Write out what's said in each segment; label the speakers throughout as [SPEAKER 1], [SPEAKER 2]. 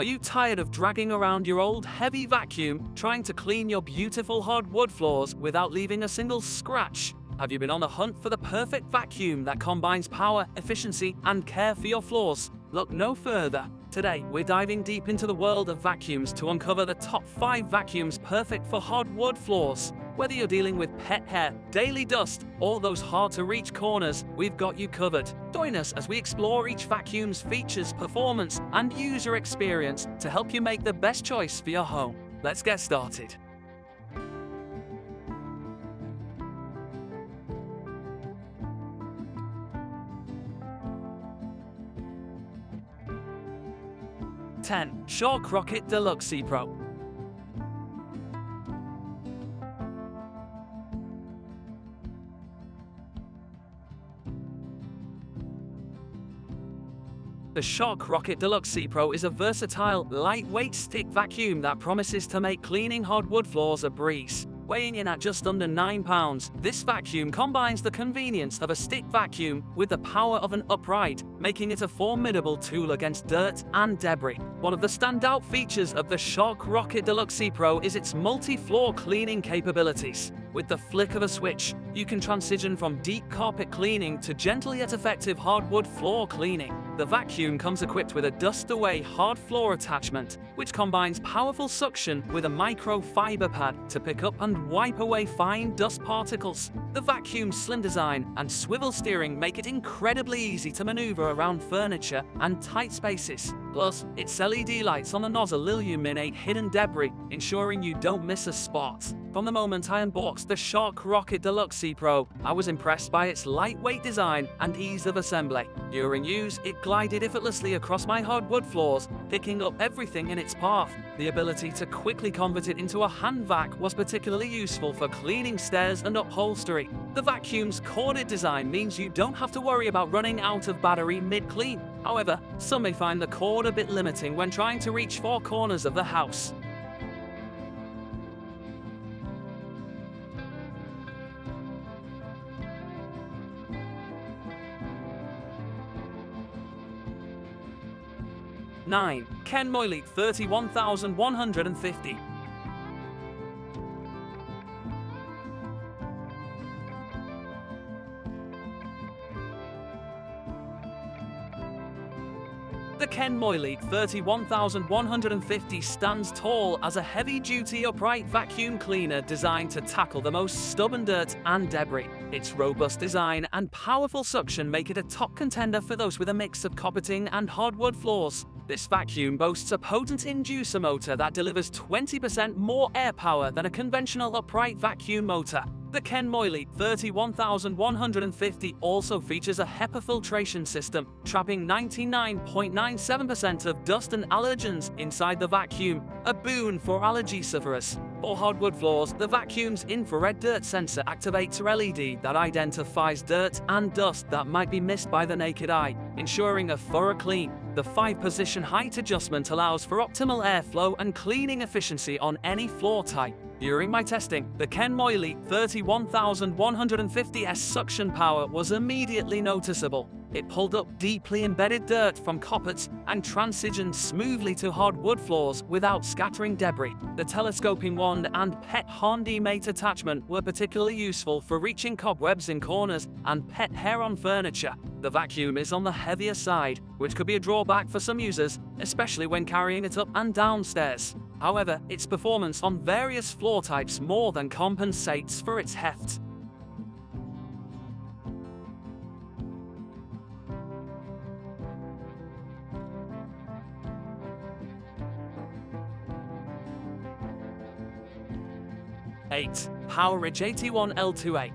[SPEAKER 1] Are you tired of dragging around your old heavy vacuum, trying to clean your beautiful hardwood floors without leaving a single scratch? Have you been on the hunt for the perfect vacuum that combines power, efficiency, and care for your floors? Look no further. Today, we're diving deep into the world of vacuums to uncover the top 5 vacuums perfect for hardwood floors. Whether you're dealing with pet hair, daily dust, or those hard-to-reach corners, we've got you covered. Join us as we explore each vacuum's features, performance, and user experience to help you make the best choice for your home. Let's get started. Shark Rocket DeluxePro. The Shark Rocket DeluxePro is a versatile, lightweight stick vacuum that promises to make cleaning hardwood floors a breeze. Weighing in at just under 9 pounds, this vacuum combines the convenience of a stick vacuum with the power of an upright, making it a formidable tool against dirt and debris. One of the standout features of the Shark Rocket DeluxePro is its multi-floor cleaning capabilities. With the flick of a switch, you can transition from deep carpet cleaning to gentle yet effective hardwood floor cleaning. The vacuum comes equipped with a dust-away hard floor attachment, which combines powerful suction with a microfiber pad to pick up and wipe away fine dust particles. The vacuum's slim design and swivel steering make it incredibly easy to maneuver around furniture and tight spaces. Plus, its LED lights on the nozzle illuminate hidden debris, ensuring you don't miss a spot. From the moment I unboxed the Shark Rocket DeluxePro, I was impressed by its lightweight design and ease of assembly. During use, it glided effortlessly across my hardwood floors, picking up everything in its path. The ability to quickly convert it into a hand vac was particularly useful for cleaning stairs and upholstery. The vacuum's corded design means you don't have to worry about running out of battery mid-clean. However, some may find the cord a bit limiting when trying to reach 4 corners of the house. Kenmore Elite 31150. The Kenmore Elite 31150 stands tall as a heavy-duty upright vacuum cleaner designed to tackle the most stubborn dirt and debris. Its robust design and powerful suction make it a top contender for those with a mix of carpeting and hardwood floors. This vacuum boasts a potent inducer motor that delivers 20% more air power than a conventional upright vacuum motor. The Kenmore Elite 31150 also features a HEPA filtration system, trapping 99.97% of dust and allergens inside the vacuum, a boon for allergy sufferers. For hardwood floors, the vacuum's infrared dirt sensor activates a LED that identifies dirt and dust that might be missed by the naked eye, ensuring a thorough clean. The 5-position height adjustment allows for optimal airflow and cleaning efficiency on any floor type. During my testing, the Kenmore Elite 31150's suction power was immediately noticeable. It pulled up deeply embedded dirt from carpets and transitioned smoothly to hardwood floors without scattering debris. The telescoping wand and pet handy mate attachment were particularly useful for reaching cobwebs in corners and pet hair on furniture. The vacuum is on the heavier side, which could be a drawback for some users, especially when carrying it up and down stairs. However, its performance on various floor types more than compensates for its heft. PowerEdge 81L2A.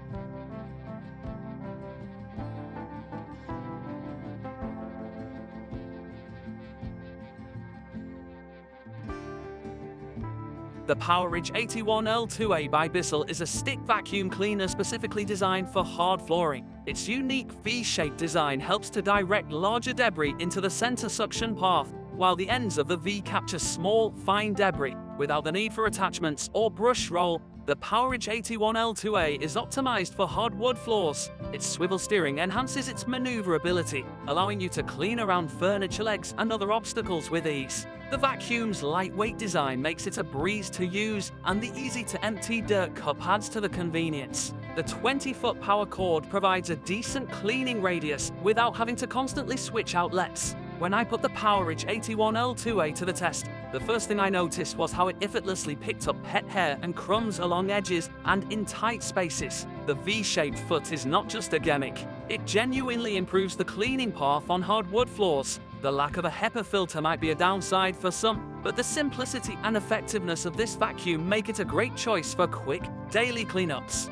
[SPEAKER 1] The PowerEdge 81L2A by Bissell is a stick vacuum cleaner specifically designed for hard flooring. Its unique V-shaped design helps to direct larger debris into the center suction path, while the ends of the V capture small, fine debris. Without the need for attachments or brush roll, the PowerEdge 81L2A is optimized for hardwood floors. Its swivel steering enhances its maneuverability, allowing you to clean around furniture legs and other obstacles with ease. The vacuum's lightweight design makes it a breeze to use, and the easy-to-empty dirt cup adds to the convenience. The 20-foot power cord provides a decent cleaning radius without having to constantly switch outlets. When I put the PowerEdge 81L2A to the test, the first thing I noticed was how it effortlessly picked up pet hair and crumbs along edges and in tight spaces. The V-shaped foot is not just a gimmick, it genuinely improves the cleaning path on hardwood floors. The lack of a HEPA filter might be a downside for some, but the simplicity and effectiveness of this vacuum make it a great choice for quick, daily cleanups.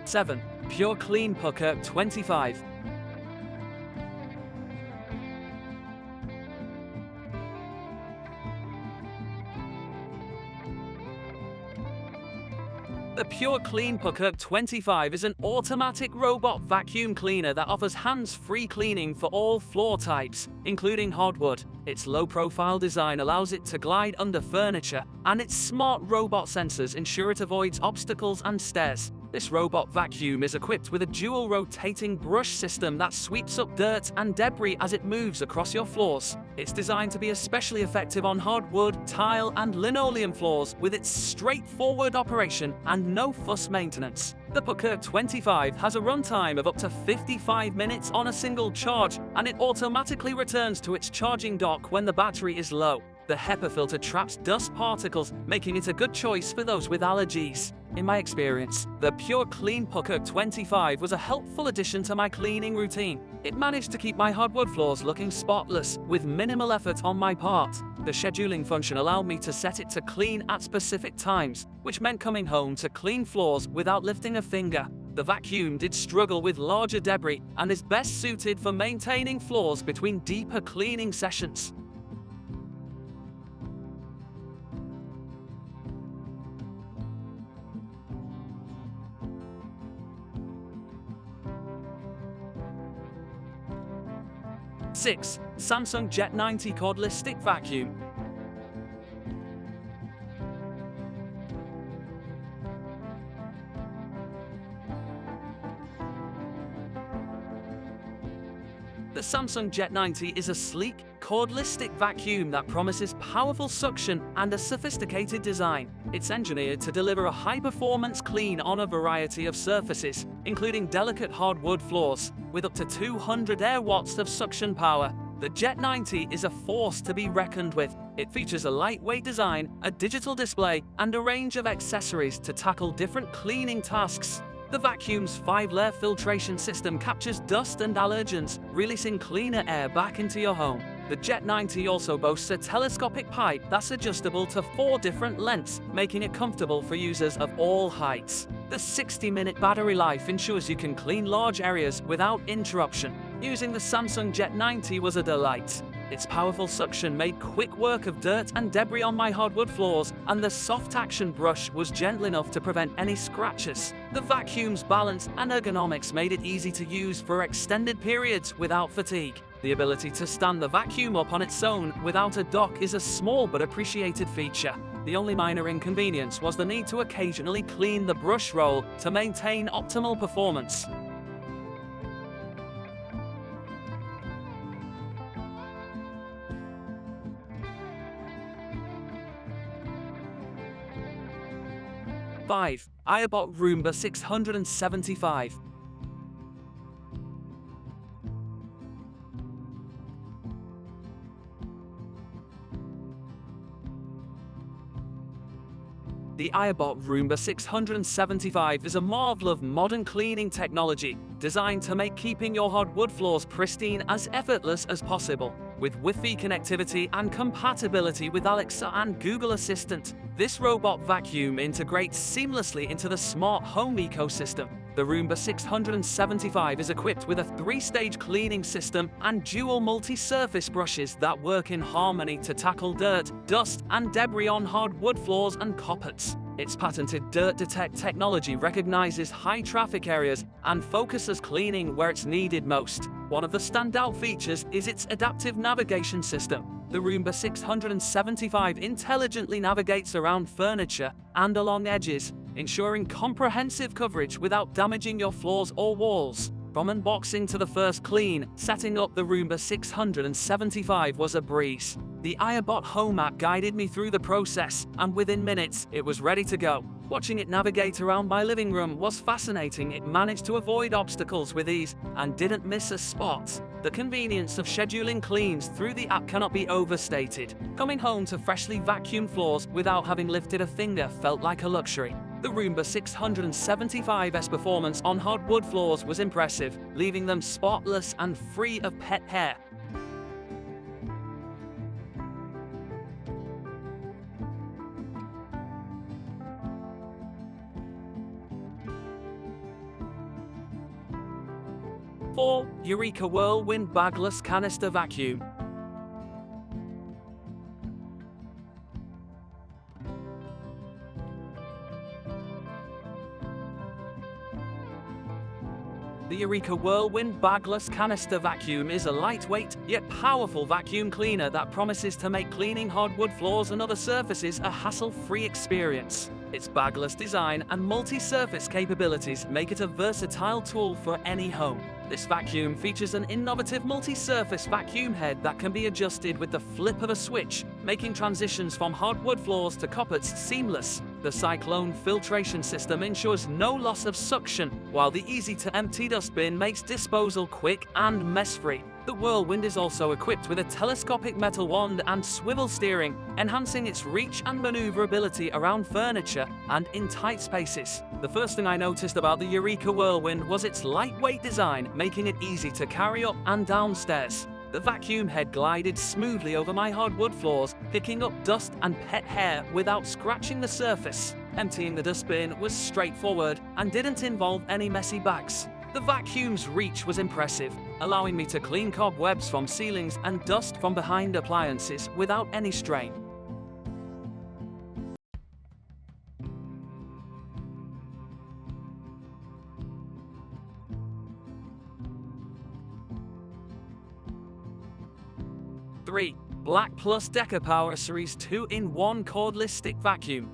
[SPEAKER 1] Seven. Pure Clean Pucker 25. The Pure Clean Pucker 25 is an automatic robot vacuum cleaner that offers hands-free cleaning for all floor types, including hardwood. Its low-profile design allows it to glide under furniture, and its smart robot sensors ensure it avoids obstacles and stairs. This robot vacuum is equipped with a dual rotating brush system that sweeps up dirt and debris as it moves across your floors. It's designed to be especially effective on hardwood, tile, and linoleum floors with its straightforward operation and no-fuss maintenance. The Pucker 25 has a runtime of up to 55 minutes on a single charge, and it automatically returns to its charging dock when the battery is low. The HEPA filter traps dust particles, making it a good choice for those with allergies. In my experience, the Pure Clean Pucker 25 was a helpful addition to my cleaning routine. It managed to keep my hardwood floors looking spotless, with minimal effort on my part. The scheduling function allowed me to set it to clean at specific times, which meant coming home to clean floors without lifting a finger. The vacuum did struggle with larger debris and is best suited for maintaining floors between deeper cleaning sessions. Six. Samsung Jet 90 Cordless Stick Vacuum. The Samsung Jet 90 is a sleek, cordless stick vacuum that promises powerful suction and a sophisticated design. It's engineered to deliver a high-performance clean on a variety of surfaces, including delicate hardwood floors, with up to 200 air watts of suction power. The Jet 90 is a force to be reckoned with. It features a lightweight design, a digital display, and a range of accessories to tackle different cleaning tasks. The vacuum's 5-layer filtration system captures dust and allergens, releasing cleaner air back into your home. The Jet 90 also boasts a telescopic pipe that's adjustable to 4 different lengths, making it comfortable for users of all heights. The 60-minute battery life ensures you can clean large areas without interruption. Using the Samsung Jet 90 was a delight. Its powerful suction made quick work of dirt and debris on my hardwood floors, and the soft action brush was gentle enough to prevent any scratches. The vacuum's balance and ergonomics made it easy to use for extended periods without fatigue. The ability to stand the vacuum up on its own without a dock is a small but appreciated feature. The only minor inconvenience was the need to occasionally clean the brush roll to maintain optimal performance. Five. iRobot Roomba 675. The iRobot Roomba 675 is a marvel of modern cleaning technology, designed to make keeping your hardwood floors pristine as effortless as possible. With Wi-Fi connectivity and compatibility with Alexa and Google Assistant, this robot vacuum integrates seamlessly into the smart home ecosystem. The Roomba 675 is equipped with a 3-stage cleaning system and dual multi-surface brushes that work in harmony to tackle dirt, dust, and debris on hardwood floors and carpets. Its patented Dirt Detect technology recognizes high-traffic areas and focuses cleaning where it's needed most. One of the standout features is its adaptive navigation system. The Roomba 675 intelligently navigates around furniture and along edges, ensuring comprehensive coverage without damaging your floors or walls. From unboxing to the first clean, setting up the Roomba 675 was a breeze. The iRobot home app guided me through the process, and within minutes, it was ready to go. Watching it navigate around my living room was fascinating. It managed to avoid obstacles with ease and didn't miss a spot. The convenience of scheduling cleans through the app cannot be overstated. Coming home to freshly vacuumed floors without having lifted a finger felt like a luxury. The Roomba 675's performance on hardwood floors was impressive, leaving them spotless and free of pet hair. Eureka WhirlWind Bagless Canister Vacuum. The Eureka WhirlWind Bagless Canister Vacuum is a lightweight, yet powerful vacuum cleaner that promises to make cleaning hardwood floors and other surfaces a hassle-free experience. Its bagless design and multi-surface capabilities make it a versatile tool for any home. This vacuum features an innovative multi-surface vacuum head that can be adjusted with the flip of a switch, making transitions from hardwood floors to carpets seamless. The cyclone filtration system ensures no loss of suction, while the easy-to-empty dustbin makes disposal quick and mess-free. The WhirlWind is also equipped with a telescopic metal wand and swivel steering, enhancing its reach and maneuverability around furniture and in tight spaces. The first thing I noticed about the Eureka WhirlWind was its lightweight design, making it easy to carry up and downstairs. The vacuum head glided smoothly over my hardwood floors, picking up dust and pet hair without scratching the surface. Emptying the dustbin was straightforward and didn't involve any messy bags. The vacuum's reach was impressive, allowing me to clean cobwebs from ceilings and dust from behind appliances without any strain. Black+Decker Powerseries 2-in-1 Cordless Stick Vacuum.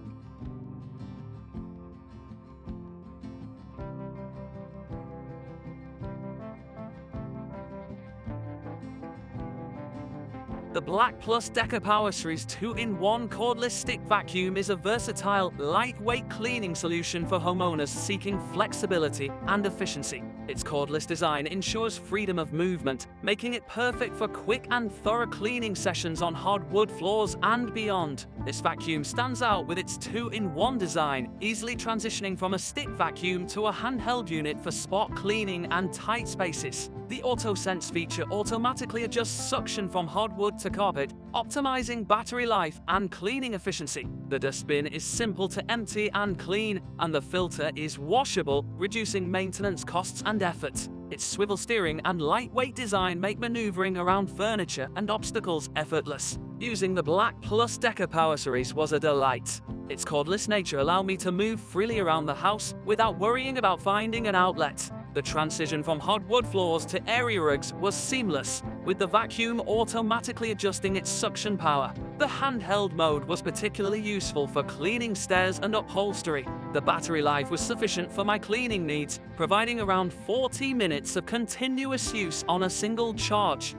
[SPEAKER 1] The Black+Decker Powerseries 2-in-1 Cordless Stick Vacuum is a versatile, lightweight cleaning solution for homeowners seeking flexibility and efficiency. Its cordless design ensures freedom of movement, making it perfect for quick and thorough cleaning sessions on hardwood floors and beyond. This vacuum stands out with its 2-in-1 design, easily transitioning from a stick vacuum to a handheld unit for spot cleaning and tight spaces. The AutoSense feature automatically adjusts suction from hardwood to carpet, optimizing battery life and cleaning efficiency. The dustbin is simple to empty and clean, and the filter is washable, reducing maintenance costs and effort. Its swivel steering and lightweight design make maneuvering around furniture and obstacles effortless. Using the Black+Decker Powerseries was a delight. Its cordless nature allowed me to move freely around the house without worrying about finding an outlet. The transition from hardwood floors to area rugs was seamless, with the vacuum automatically adjusting its suction power. The handheld mode was particularly useful for cleaning stairs and upholstery. The battery life was sufficient for my cleaning needs, providing around 40 minutes of continuous use on a single charge.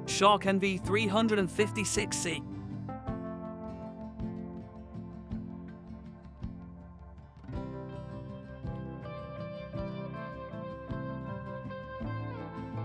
[SPEAKER 1] Shark NV356C.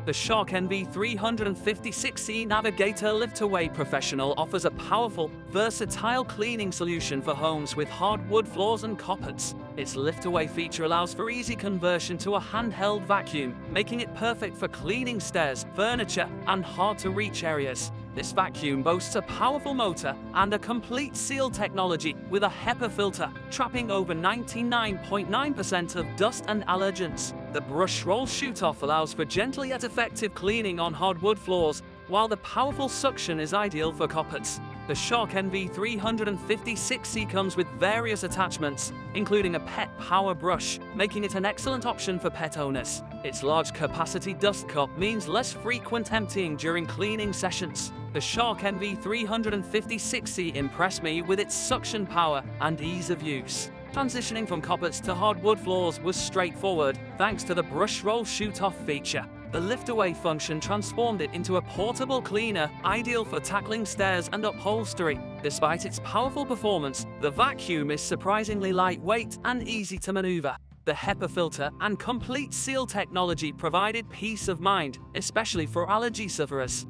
[SPEAKER 1] The Shark NV356C Navigator Lift-Away Professional offers a powerful, versatile cleaning solution for homes with hardwood floors and carpets. Its lift-away feature allows for easy conversion to a handheld vacuum, making it perfect for cleaning stairs, furniture, and hard-to-reach areas. This vacuum boasts a powerful motor and a complete seal technology with a HEPA filter, trapping over 99.9% of dust and allergens. The brush roll shoot-off allows for gentle yet effective cleaning on hardwood floors, while the powerful suction is ideal for carpets. The Shark NV350/6C comes with various attachments, including a pet power brush, making it an excellent option for pet owners. Its large capacity dust cup means less frequent emptying during cleaning sessions. The Shark NV350/6C impressed me with its suction power and ease of use. Transitioning from carpets to hardwood floors was straightforward thanks to the brush roll shoot-off feature. The lift-away function transformed it into a portable cleaner, ideal for tackling stairs and upholstery. Despite its powerful performance, the vacuum is surprisingly lightweight and easy to maneuver. The HEPA filter and complete seal technology provided peace of mind, especially for allergy sufferers.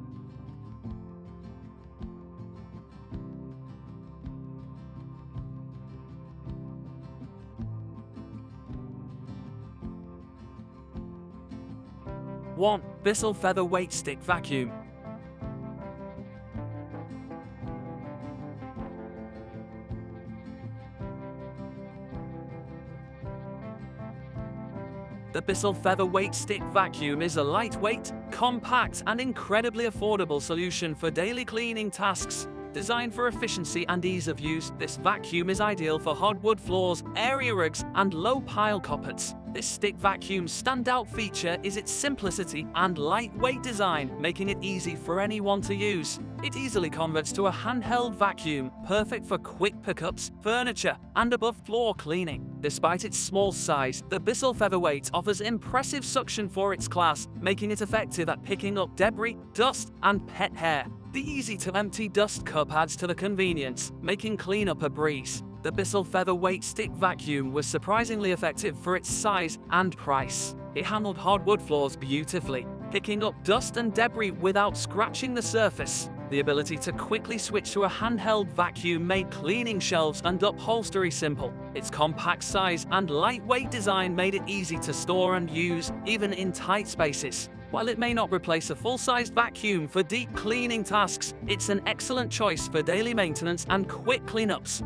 [SPEAKER 1] One, Bissell Featherweight Stick Vacuum. The Bissell Featherweight Stick Vacuum is a lightweight, compact, and incredibly affordable solution for daily cleaning tasks. Designed for efficiency and ease of use, this vacuum is ideal for hardwood floors, area rugs, and low-pile carpets. This stick vacuum's standout feature is its simplicity and lightweight design, making it easy for anyone to use. It easily converts to a handheld vacuum, perfect for quick pickups, furniture, and above-floor cleaning. Despite its small size, the Bissell Featherweight offers impressive suction for its class, making it effective at picking up debris, dust, and pet hair. The easy-to-empty dust cup adds to the convenience, making cleanup a breeze. The Bissell Featherweight Stick Vacuum was surprisingly effective for its size and price. It handled hardwood floors beautifully, picking up dust and debris without scratching the surface. The ability to quickly switch to a handheld vacuum made cleaning shelves and upholstery simple. Its compact size and lightweight design made it easy to store and use, even in tight spaces. While it may not replace a full-sized vacuum for deep cleaning tasks, it's an excellent choice for daily maintenance and quick cleanups.